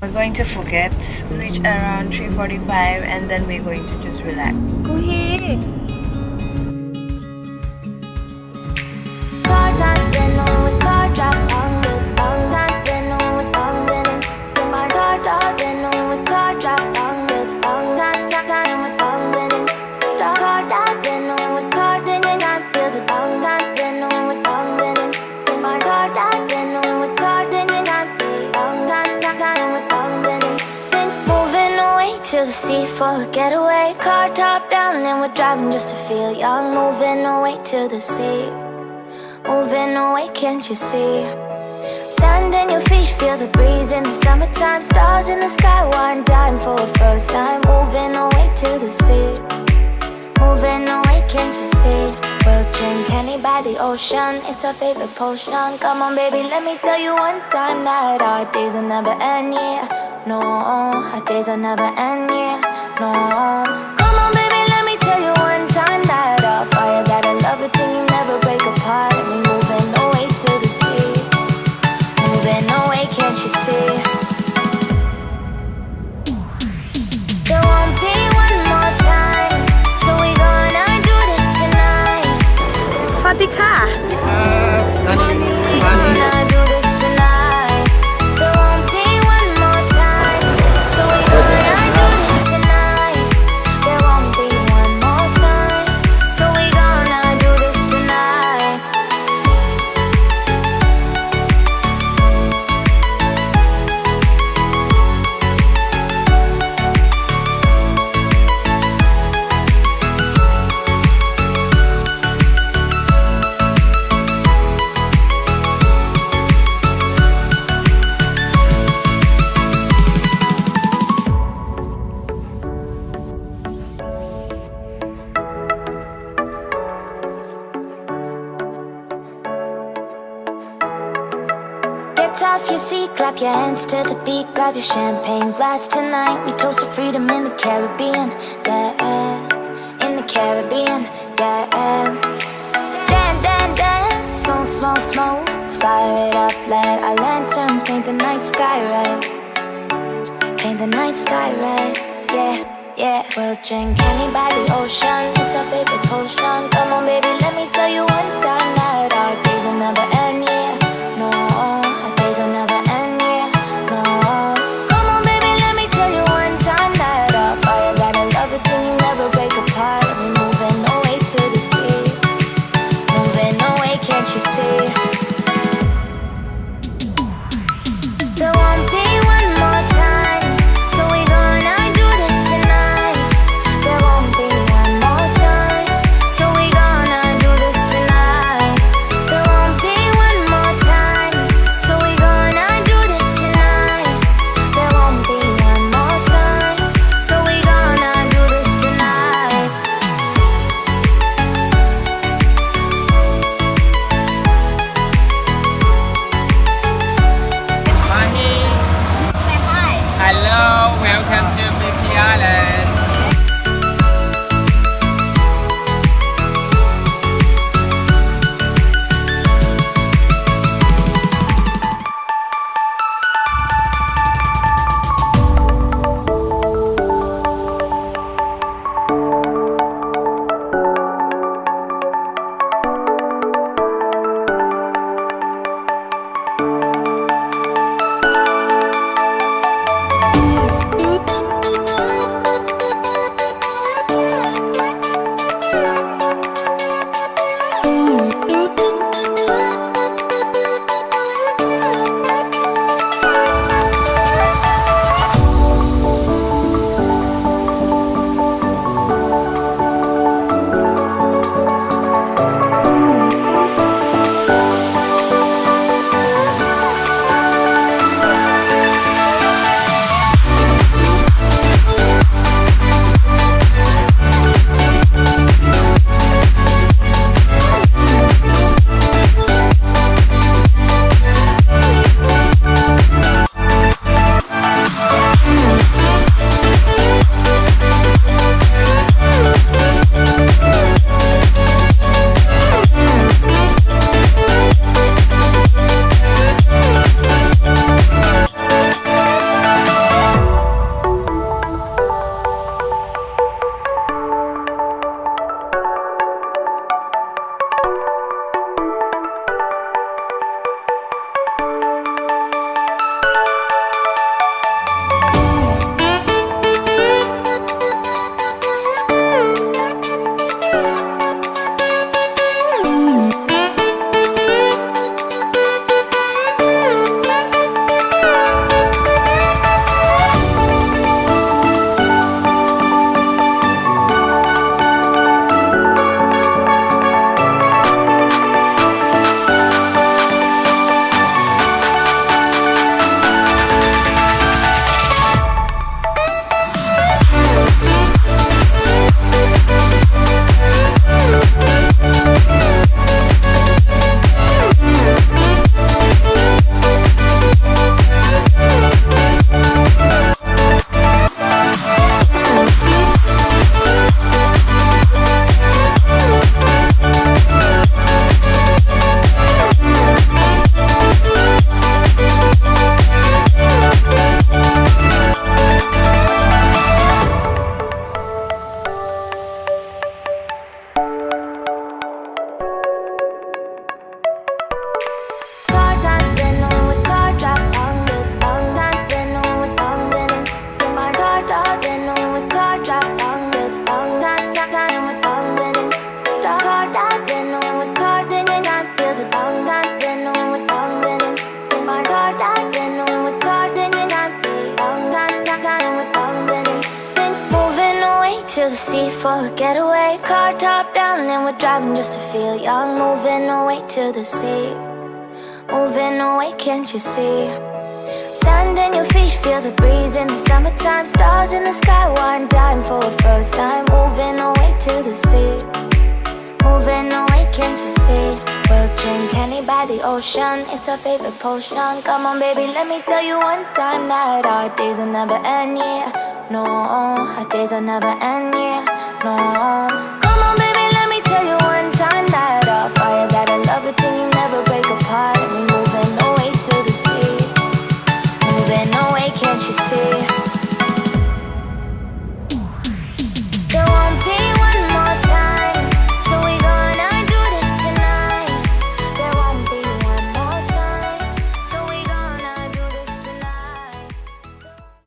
We're going to Phuket, reach around 3:45 and then we're going to just relax. Go here! To the sea for a getaway, car top down and we're driving just to feel young. Moving away to the sea, moving away, can't you see? Sand in your feet, feel the breeze in the summertime. Stars in the sky, one dime for a first time. Moving away to the sea, moving away, can't you see? We'll drink honey by the ocean, it's our favorite potion. Come on baby, let me tell you one time that our days will never end, yeah. No, our days will never end, yeah. No. Come on baby, let me tell you one time that our fire got a love it till you never break apart. And we moving away to the sea, moving away, can't you see? There won't be one more time, so we gonna do this tonight. Fatika! We gonna do this tonight. There won't be one more time, so we gonna do this tonight. There won't be one more time, so we gonna do this tonight. Get off your seat, clap your hands to the beat. Grab your champagne glass tonight. We toast to freedom in the Caribbean, yeah. In the Caribbean, yeah. Dan, dan, dan, smoke, smoke, smoke. Fire it up, let our lanterns paint the night sky red. Paint the night sky red, yeah, yeah. We'll drink honey by the ocean, it's our favorite potion. Come on baby, let me tell you one time that our days will never end, yeah. No, our days will never end, yeah. No. Come on baby, let me tell you one time that our fire got a love it till you never break apart. And we moving away to the sea, moving away, can't you see? There won't be one more time, so we gonna do this tonight. There won't be one more time, so we gonna do this tonight. the sea for a getaway. Car top down and we're driving just to feel young. Moving away to the sea, moving away, can't you see? Sand in your feet, feel the breeze in the summertime. Stars in the sky, one dime for a first time. Moving away to the sea, moving away, can't you see? We'll drink honey by the ocean, it's our favorite potion. Come on baby, let me tell you one time that our days will never end, yeah. No, our days will never end, yeah. No.